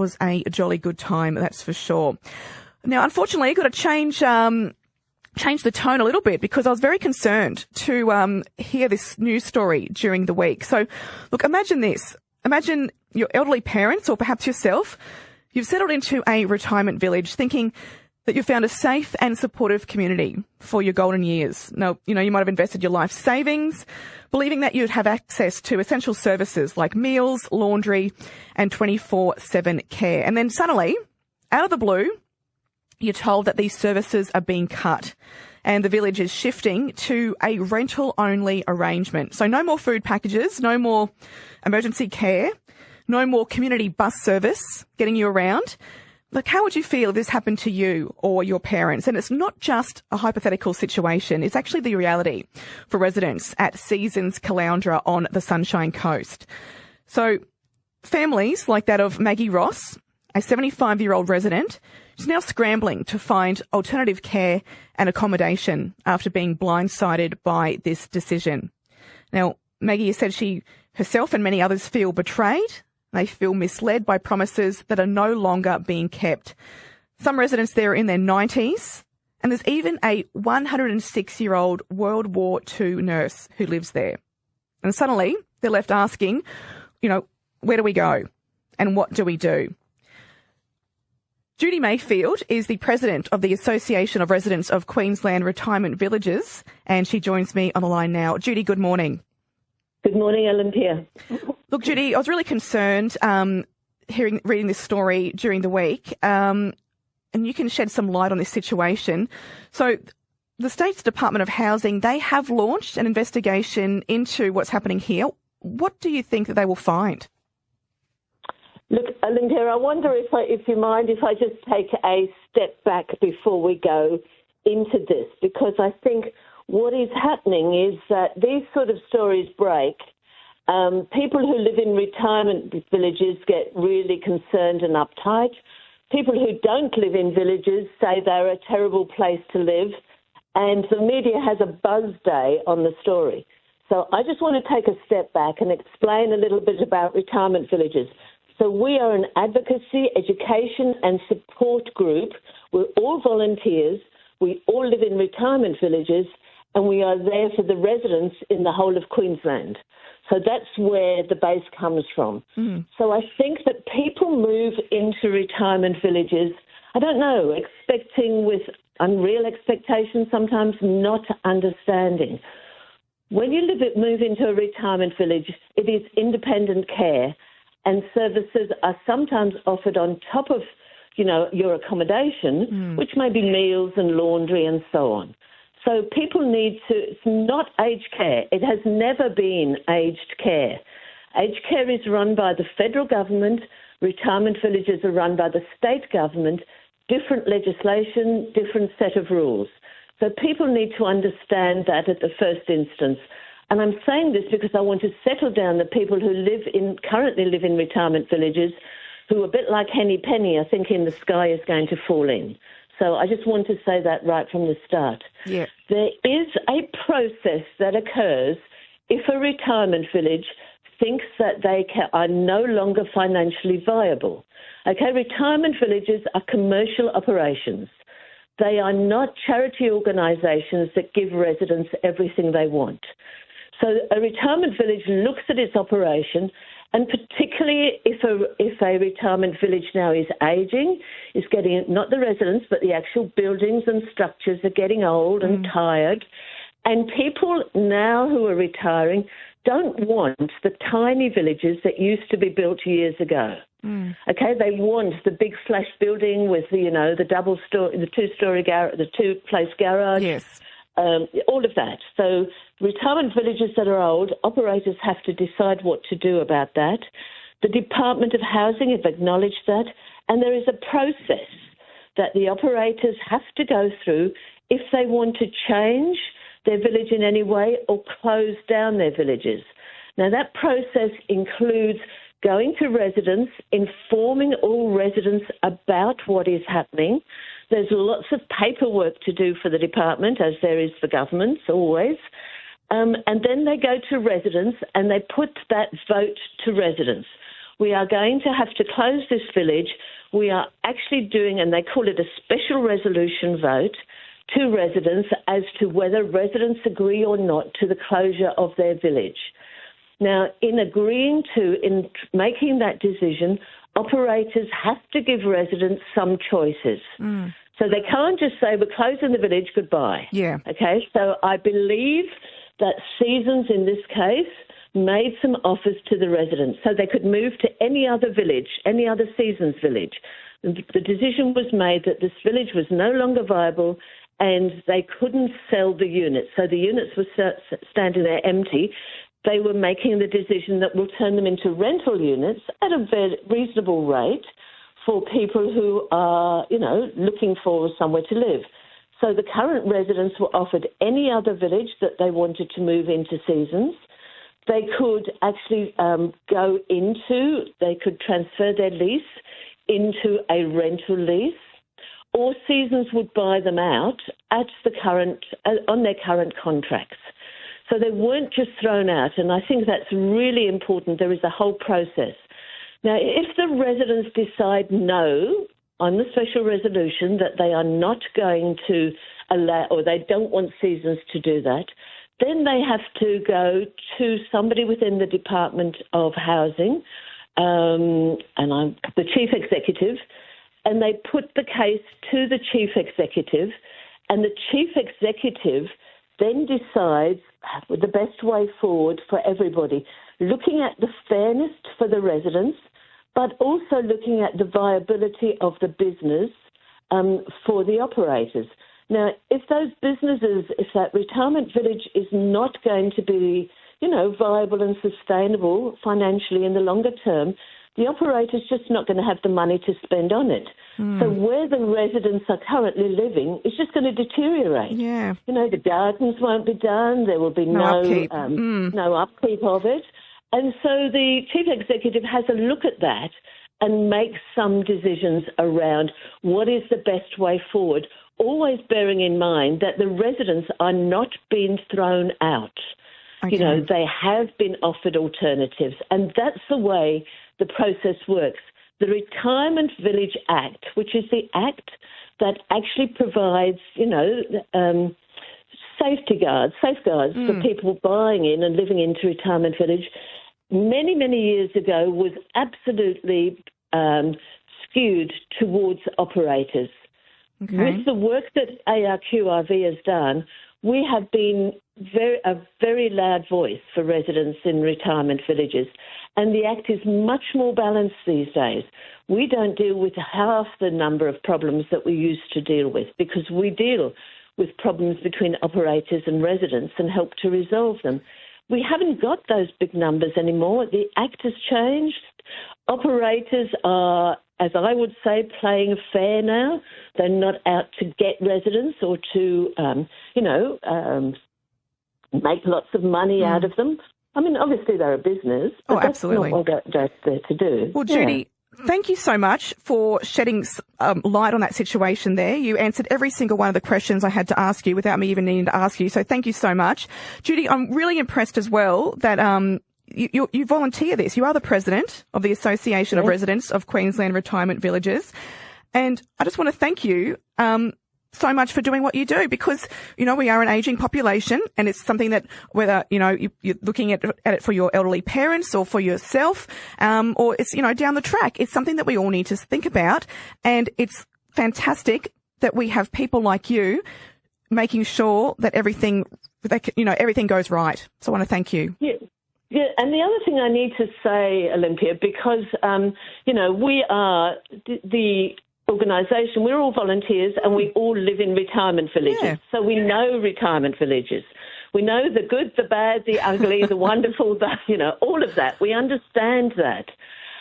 was a jolly good time, that's for sure. Now, unfortunately, I've got to change the tone a little bit because I was very concerned to hear this news story during the week. So, look, imagine this. Imagine your elderly parents or perhaps yourself. You've settled into a retirement village thinking that you found a safe and supportive community for your golden years. Now, you might have invested your life savings, believing that you'd have access to essential services like meals, laundry, and 24/7 care. And then suddenly, out of the blue, you're told that these services are being cut and the village is shifting to a rental-only arrangement. So no more food packages, no more emergency care, no more community bus service getting you around. Look, how would you feel if this happened to you or your parents? And it's not just a hypothetical situation. It's actually the reality for residents at Seasons Caloundra on the Sunshine Coast. So families like that of Maggie Ross, a 75-year-old resident, is now scrambling to find alternative care and accommodation after being blindsided by this decision. Now, Maggie has said she herself and many others feel betrayed. They feel misled by promises that are no longer being kept. Some residents there are in their 90s, and there's even a 106-year-old World War II nurse who lives there. And suddenly, they're left asking, where do we go and what do we do? Judy Mayfield is the president of the Association of Residents of Queensland Retirement Villages, and she joins me on the line now. Judy, good morning. Good morning, Olympia. Look, Judy, I was really concerned reading this story during the week, and you can shed some light on this situation. So the state's Department of Housing, they have launched an investigation into what's happening here. What do you think that they will find? Look, Olympia, I wonder if you mind if I just take a step back before we go into this, because I think what is happening is that these sort of stories break. People who live in retirement villages get really concerned and uptight. People who don't live in villages say they're a terrible place to live, and the media has a buzz day on the story. So I just want to take a step back and explain a little bit about retirement villages. So we are an advocacy, education and support group. We're all volunteers. We all live in retirement villages, and we are there for the residents in the whole of Queensland. So that's where the base comes from. So I think that people move into retirement villages, I don't know, expecting with unreal expectations, sometimes not understanding. When you move into a retirement village, it is independent care, and services are sometimes offered on top of, your accommodation, which may be meals and laundry and so on. So people it's not aged care. It has never been aged care. Aged care is run by the federal government. Retirement villages are run by the state government. Different legislation, different set of rules. So people need to understand that at the first instance. And I'm saying this because I want to settle down the people who currently live in retirement villages, who are a bit like Henny Penny, are thinking the sky is going to fall in. So I just want to say that right from the start. Yeah. There is a process that occurs if a retirement village thinks that they are no longer financially viable. Okay, retirement villages are commercial operations. They are not charity organisations that give residents everything they want. So a retirement village looks at its operation, and particularly if a retirement village now is ageing, is getting, not the residents, but the actual buildings and structures are getting old and tired, and people now who are retiring don't want the tiny villages that used to be built years ago. Okay, they want the big flash building with the double-story, the two-story garage, the two-place garage. Yes. All of that. So retirement villages that are old, operators have to decide what to do about that. The Department of Housing have acknowledged that, and there is a process that the operators have to go through if they want to change their village in any way or close down their villages. Now, that process includes going to residents, informing all residents about what is happening. There's lots of paperwork to do for the department, as there is for governments always. And then they go to residents and they put that vote to residents. we are going to have to close this village. We are actually doing, and they call it a special resolution vote, to residents as to whether residents agree or not to the closure of their village. Now, in making that decision, operators have to give residents some choices. So they can't just say, we're closing the village, goodbye. Yeah. Okay, so I believe that Seasons, in this case, made some offers to the residents so they could move to any other village, any other Seasons village. The decision was made that this village was no longer viable and they couldn't sell the units. So the units were standing there empty. They were making the decision that we'll turn them into rental units at a very reasonable rate for people who are, looking for somewhere to live. So the current residents were offered any other village that they wanted to move into Seasons. They could actually they could transfer their lease into a rental lease, or Seasons would buy them out at on their current contracts. So they weren't just thrown out, and I think that's really important. There is a whole process. Now, if the residents decide no on the special resolution that they are not going to allow, or they don't want Seasons to do that, then they have to go to somebody within the Department of Housing, and I'm the chief executive, and they put the case to the chief executive, and the chief executive then decides the best way forward for everybody, looking at the fairness for the residents, but also looking at the viability of the business for the operators. Now, if that retirement village is not going to be, viable and sustainable financially in the longer term, the operator's just not going to have the money to spend on it. So where the residents are currently living is just going to deteriorate. Yeah. The gardens won't be done. There will be no upkeep of it. And so the chief executive has a look at that and makes some decisions around what is the best way forward, always bearing in mind that the residents are not being thrown out. Okay. They have been offered alternatives, and that's the way the process works. The Retirement Village Act, which is the act that actually provides, safeguards for people buying in and living into retirement village, many, many years ago was absolutely skewed towards operators. Okay. With the work that ARQRV has done, we have been a very loud voice for residents in retirement villages, and the Act is much more balanced these days. We don't deal with half the number of problems that we used to deal with, because we deal with problems between operators and residents and help to resolve them. We haven't got those big numbers anymore. The Act has changed. Operators are, as I would say, playing fair now. They're not out to get residents or to, make lots of money out of them. I mean, obviously they're a business, but that's not what they're there to do. Well, Judy, thank you so much for shedding light on that situation there. You answered every single one of the questions I had to ask you without me even needing to ask you, so thank you so much. Judy, I'm really impressed as well that you volunteer this. You are the president of the Association of Residents of Queensland Retirement Villages, and I just want to thank you so much for doing what you do, because, we are an ageing population, and it's something that whether, you're looking at it for your elderly parents or for yourself, or it's, down the track, it's something that we all need to think about. And it's fantastic that we have people like you making sure that everything goes right. So I want to thank you. Yeah. Yeah, and the other thing I need to say, Olympia, because, we are the organisation, we're all volunteers and we all live in retirement villages. Yeah. So we know retirement villages. We know the good, the bad, the ugly, the wonderful, all of that. We understand that.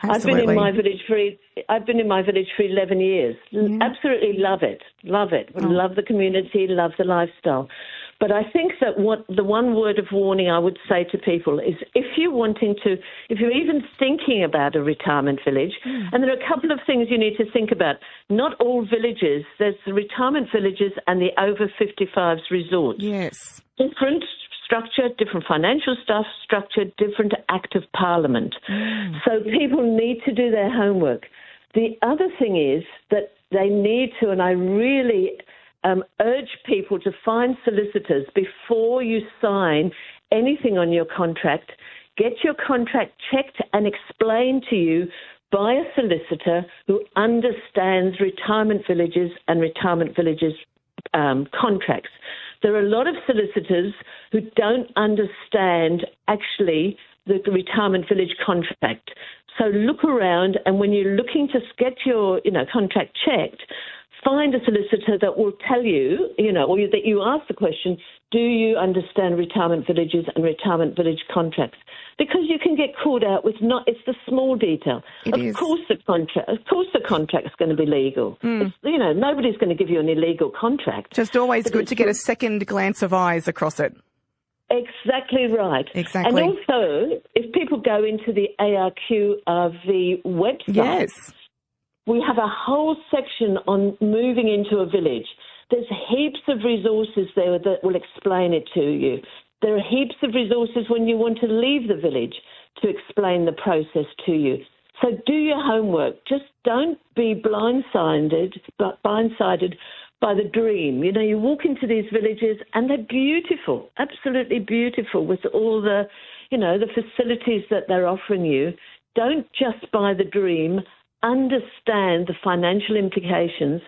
Absolutely. I've been in my village for 11 years. Yeah. Absolutely love it. Love it. Oh. Love the community, love the lifestyle. But I think that the one word of warning I would say to people is if you're even thinking about a retirement village, and there are a couple of things you need to think about. Not all villages, there's the retirement villages and the over 55s resorts. Yes. Different structure, different financial stuff structure, different act of parliament. So people need to do their homework. The other thing is that they need to, and I really urge people to find solicitors before you sign anything on your contract. Get your contract checked and explained to you by a solicitor who understands retirement villages and retirement villages contracts. There are a lot of solicitors who don't understand actually the retirement village contract. So look around, and when you're looking to get your contract checked, find a solicitor that will tell you, or that you ask the question, do you understand retirement villages and retirement village contracts? Because you can get caught out with it's the small detail. Of course the contract's going to be legal. Nobody's going to give you an illegal contract. Just always good to get a second glance of eyes across it. Exactly right. Exactly. And also, if people go into the ARQRV website, yes, we have a whole section on moving into a village. There's heaps of resources there that will explain it to you. There are heaps of resources when you want to leave the village to explain the process to you. So do your homework. Just don't be blindsided by the dream. You walk into these villages and they're beautiful, absolutely beautiful, with all the, the facilities that they're offering you. Don't just buy the dream. Understand the financial implications,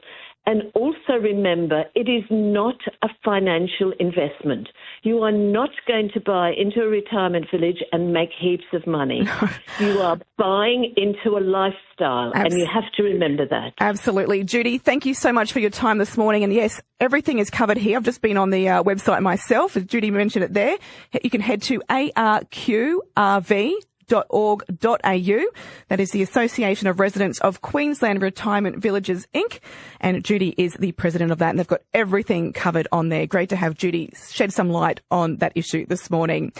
and also remember it is not a financial investment. You are not going to buy into a retirement village and make heaps of money. No. You are buying into a lifestyle, and you have to remember that. Absolutely. Judy, thank you so much for your time this morning. And yes, everything is covered here. I've just been on the website myself, as Judy mentioned it there. You can head to ARQRV.org.au. That is the Association of Residents of Queensland Retirement Villages, Inc. And Judy is the president of that, and they've got everything covered on there. Great to have Judy shed some light on that issue this morning.